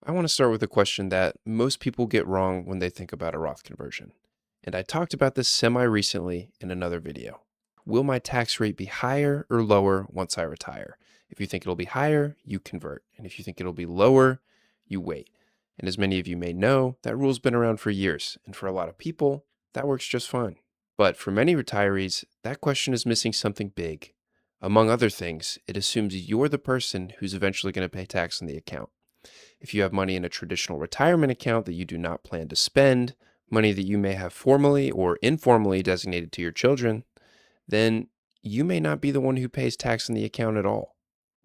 I want to start with a question that most people get wrong when they think about a Roth conversion. And I talked about this semi recently in another video. Will my tax rate be higher or lower once I retire? If you think it'll be higher, you convert. And if you think it'll be lower, you wait. And as many of you may know, that rule's been around for years. And for a lot of people, that works just fine. But for many retirees, that question is missing something big. Among other things, it assumes you're the person who's eventually going to pay tax on the account. If you have money in a traditional retirement account that you do not plan to spend, money that you may have formally or informally designated to your children, then you may not be the one who pays tax on the account at all.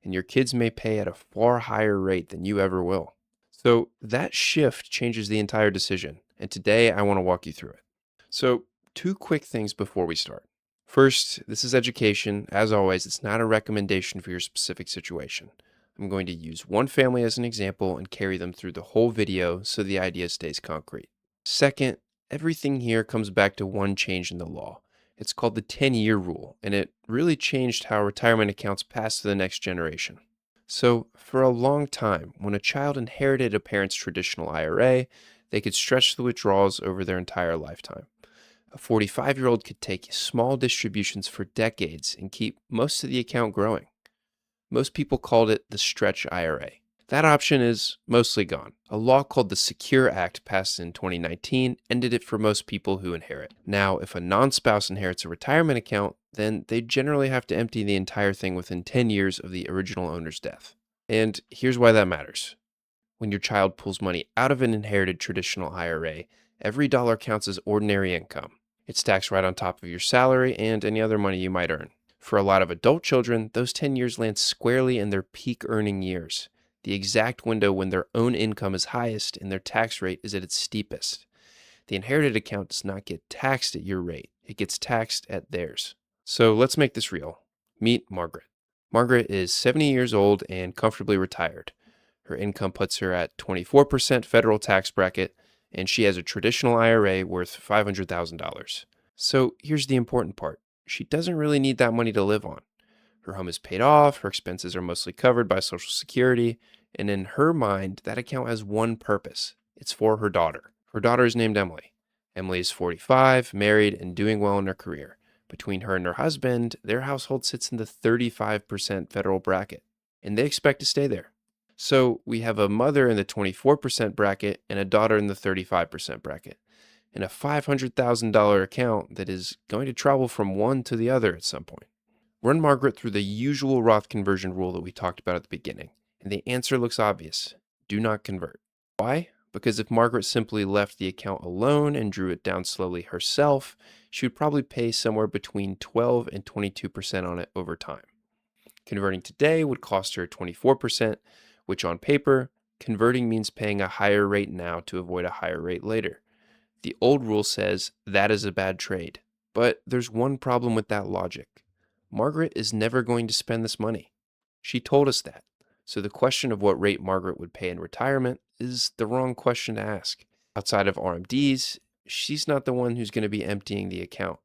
And your kids may pay at a far higher rate than you ever will. So that shift changes the entire decision. And today I want to walk you through it. So, two quick things before we start. First, this is education. As always, it's not a recommendation for your specific situation. I'm going to use one family as an example and carry them through the whole video so the idea stays concrete. Second, everything here comes back to one change in the law. It's called the 10-year rule, and it really changed how retirement accounts pass to the next generation. So, for a long time, when a child inherited a parent's traditional IRA, they could stretch the withdrawals over their entire lifetime. A 45-year-old could take small distributions for decades and keep most of the account growing. Most people called it the stretch IRA. That option is mostly gone. A law called the Secure Act passed in 2019 ended it for most people who inherit. Now, if a non-spouse inherits a retirement account, then they generally have to empty the entire thing within 10 years of the original owner's death. And here's why that matters. When your child pulls money out of an inherited traditional IRA, every dollar counts as ordinary income. It's taxed right on top of your salary and any other money you might earn. For a lot of adult children, those 10 years land squarely in their peak earning years, the exact window when their own income is highest and their tax rate is at its steepest. The inherited account does not get taxed at your rate, it gets taxed at theirs. So let's make this real. Meet Margaret. Margaret is 70 years old and comfortably retired. Her income puts her at 24% federal tax bracket, and she has a traditional IRA worth $500,000. So here's the important part. She doesn't really need that money to live on. Her home is paid off, her expenses are mostly covered by Social Security, and in her mind, that account has one purpose. It's for her daughter. Her daughter is named Emily. Emily is 45, married, and doing well in her career. Between her and her husband, their household sits in the 35% federal bracket, and they expect to stay there. So we have a mother in the 24% bracket and a daughter in the 35% bracket, and a $500,000 account that is going to travel from one to the other at some point. Run Margaret through the usual Roth conversion rule that we talked about at the beginning, and the answer looks obvious. Do not convert. Why? Because if Margaret simply left the account alone and drew it down slowly herself, she would probably pay somewhere between 12 and 22% on it over time. Converting today would cost her 24%, which on paper, converting means paying a higher rate now to avoid a higher rate later. The old rule says that is a bad trade, but there's one problem with that logic. Margaret is never going to spend this money. She told us that. So the question of what rate Margaret would pay in retirement is the wrong question to ask. Outside of RMDs, she's not the one who's going to be emptying the account.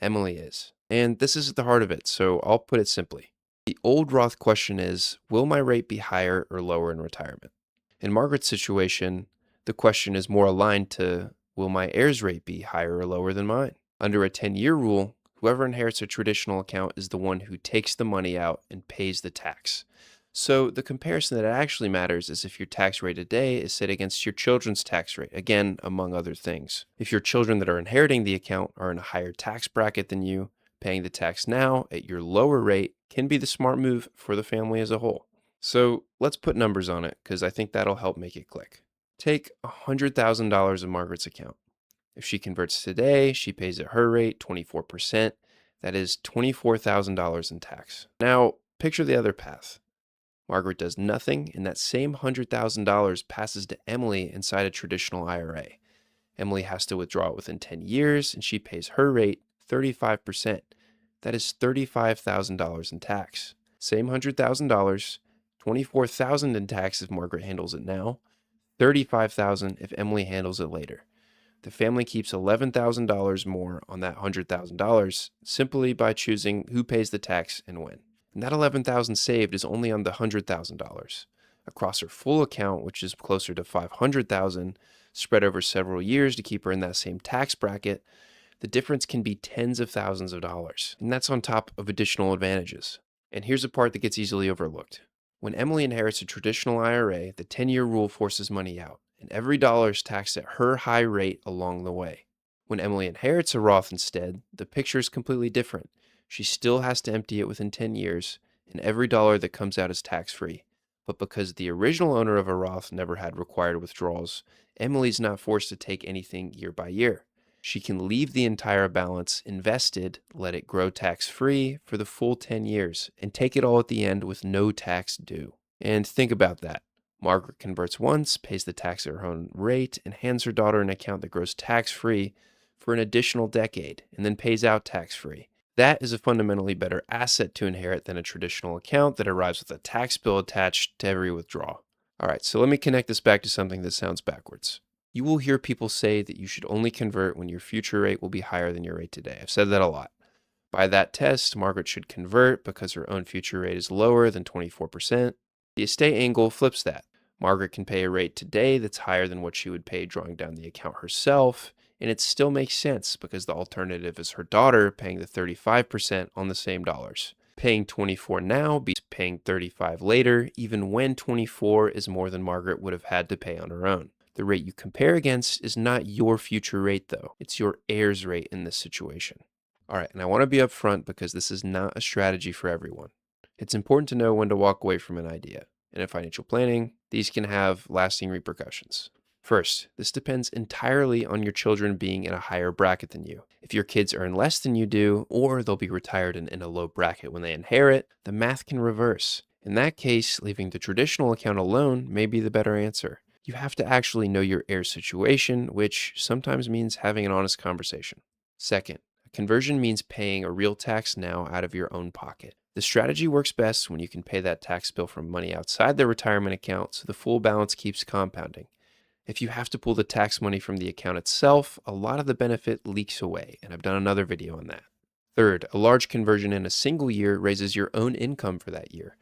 Emily is. And this is at the heart of it, so I'll put it simply. The old Roth question is, will my rate be higher or lower in retirement? In Margaret's situation, the question is more aligned to, will my heirs' rate be higher or lower than mine? Under a 10-year rule, whoever inherits a traditional account is the one who takes the money out and pays the tax. So the comparison that actually matters is if your tax rate today is set against your children's tax rate, again, among other things. If your children that are inheriting the account are in a higher tax bracket than you, paying the tax now at your lower rate can be the smart move for the family as a whole. So let's put numbers on it because I think that'll help make it click. Take $100,000 in Margaret's account. If she converts today, she pays at her rate 24%. That is $24,000 in tax. Now, picture the other path. Margaret does nothing, and that same $100,000 passes to Emily inside a traditional IRA. Emily has to withdraw it within 10 years, and she pays her rate 35%. That is $35,000 in tax. Same $100,000, $24,000 in tax if Margaret handles it now, $35,000 if Emily handles it later. The family keeps $11,000 more on that $100,000 simply by choosing who pays the tax and when. And that $11,000 saved is only on the $100,000. Across her full account, which is closer to $500,000, spread over several years to keep her in that same tax bracket, the difference can be tens of thousands of dollars, and that's on top of additional advantages. And here's a part that gets easily overlooked. When Emily inherits a traditional IRA, the 10-year rule forces money out, and every dollar is taxed at her high rate along the way. When Emily inherits a Roth instead, the picture is completely different. She still has to empty it within 10 years, and every dollar that comes out is tax-free. But because the original owner of a Roth never had required withdrawals, Emily's not forced to take anything year by year. She can leave the entire balance invested, let it grow tax-free for the full 10 years, and take it all at the end with no tax due. And think about that. Margaret converts once, pays the tax at her own rate, and hands her daughter an account that grows tax-free for an additional decade, and then pays out tax-free. That is a fundamentally better asset to inherit than a traditional account that arrives with a tax bill attached to every withdrawal. All right, so let me connect this back to something that sounds backwards. You will hear people say that you should only convert when your future rate will be higher than your rate today. I've said that a lot. By that test, Margaret should convert because her own future rate is lower than 24%. The estate angle flips that. Margaret can pay a rate today that's higher than what she would pay drawing down the account herself, and it still makes sense because the alternative is her daughter paying the 35% on the same dollars. Paying 24 now beats paying 35 later, even when 24 is more than Margaret would have had to pay on her own. The rate you compare against is not your future rate, though. It's your heir's rate in this situation. All right, and I want to be upfront because this is not a strategy for everyone. It's important to know when to walk away from an idea. And in financial planning, these can have lasting repercussions. First, this depends entirely on your children being in a higher bracket than you. If your kids earn less than you do, or they'll be retired and in a low bracket when they inherit, the math can reverse. In that case, leaving the traditional account alone may be the better answer. You have to actually know your heir's situation, which sometimes means having an honest conversation. Second, a conversion means paying a real tax now out of your own pocket. The strategy works best when you can pay that tax bill from money outside the retirement account so the full balance keeps compounding. If you have to pull the tax money from the account itself, a lot of the benefit leaks away, and I've done another video on that. Third, a large conversion in a single year raises your own income for that year.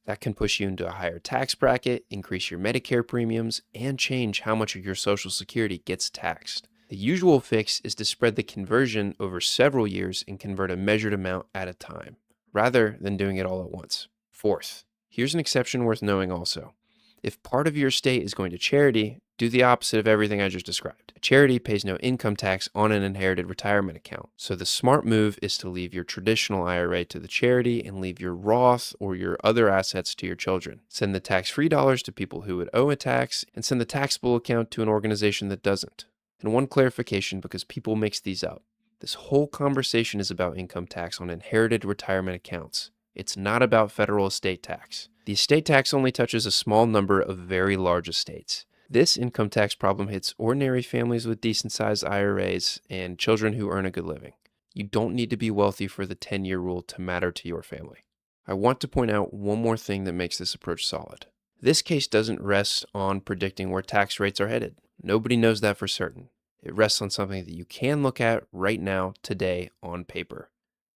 That can push you into a higher tax bracket, increase your Medicare premiums, and change how much of your Social Security gets taxed. The usual fix is to spread the conversion over several years and convert a measured amount at a time, rather than doing it all at once. Fourth, here's an exception worth knowing also. If part of your estate is going to charity, do the opposite of everything I just described. A charity pays no income tax on an inherited retirement account. So the smart move is to leave your traditional IRA to the charity and leave your Roth or your other assets to your children. Send the tax-free dollars to people who would owe a tax, and send the taxable account to an organization that doesn't. And one clarification, because people mix these up. This whole conversation is about income tax on inherited retirement accounts. It's not about federal estate tax. The estate tax only touches a small number of very large estates. This income tax problem hits ordinary families with decent-sized IRAs and children who earn a good living. You don't need to be wealthy for the 10-year rule to matter to your family. I want to point out one more thing that makes this approach solid. This case doesn't rest on predicting where tax rates are headed. Nobody knows that for certain. It rests on something that you can look at right now, today, on paper.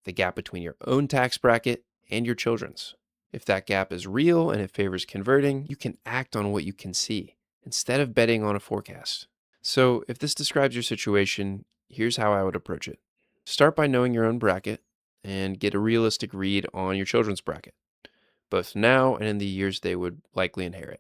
The gap between your own tax bracket and your children's. If that gap is real and it favors converting, you can act on what you can see, instead of betting on a forecast. So if this describes your situation, here's how I would approach it. Start by knowing your own bracket and get a realistic read on your children's bracket, both now and in the years they would likely inherit.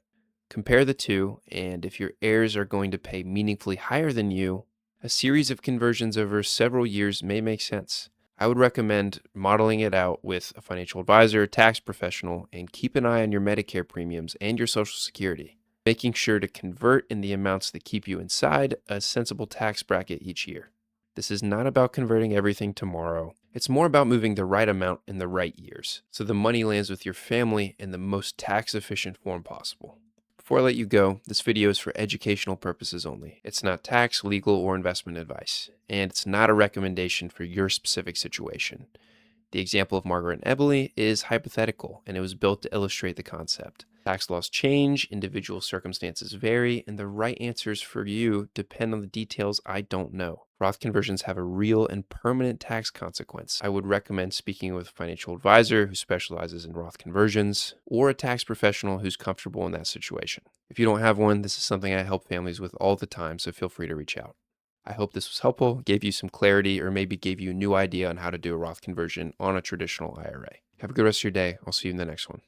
Compare the two, and if your heirs are going to pay meaningfully higher than you, a series of conversions over several years may make sense. I would recommend modeling it out with a financial advisor, tax professional, and keep an eye on your Medicare premiums and your Social Security, making sure to convert in the amounts that keep you inside a sensible tax bracket each year. This is not about converting everything tomorrow. It's more about moving the right amount in the right years, so the money lands with your family in the most tax-efficient form possible. Before I let you go, this video is for educational purposes only. It's not tax, legal, or investment advice, and it's not a recommendation for your specific situation. The example of Margaret and Emily is hypothetical, and it was built to illustrate the concept. Tax laws change, individual circumstances vary, and the right answers for you depend on the details I don't know. Roth conversions have a real and permanent tax consequence. I would recommend speaking with a financial advisor who specializes in Roth conversions or a tax professional who's comfortable in that situation. If you don't have one, this is something I help families with all the time, so feel free to reach out. I hope this was helpful, gave you some clarity, or maybe gave you a new idea on how to do a Roth conversion on a traditional IRA. Have a good rest of your day. I'll see you in the next one.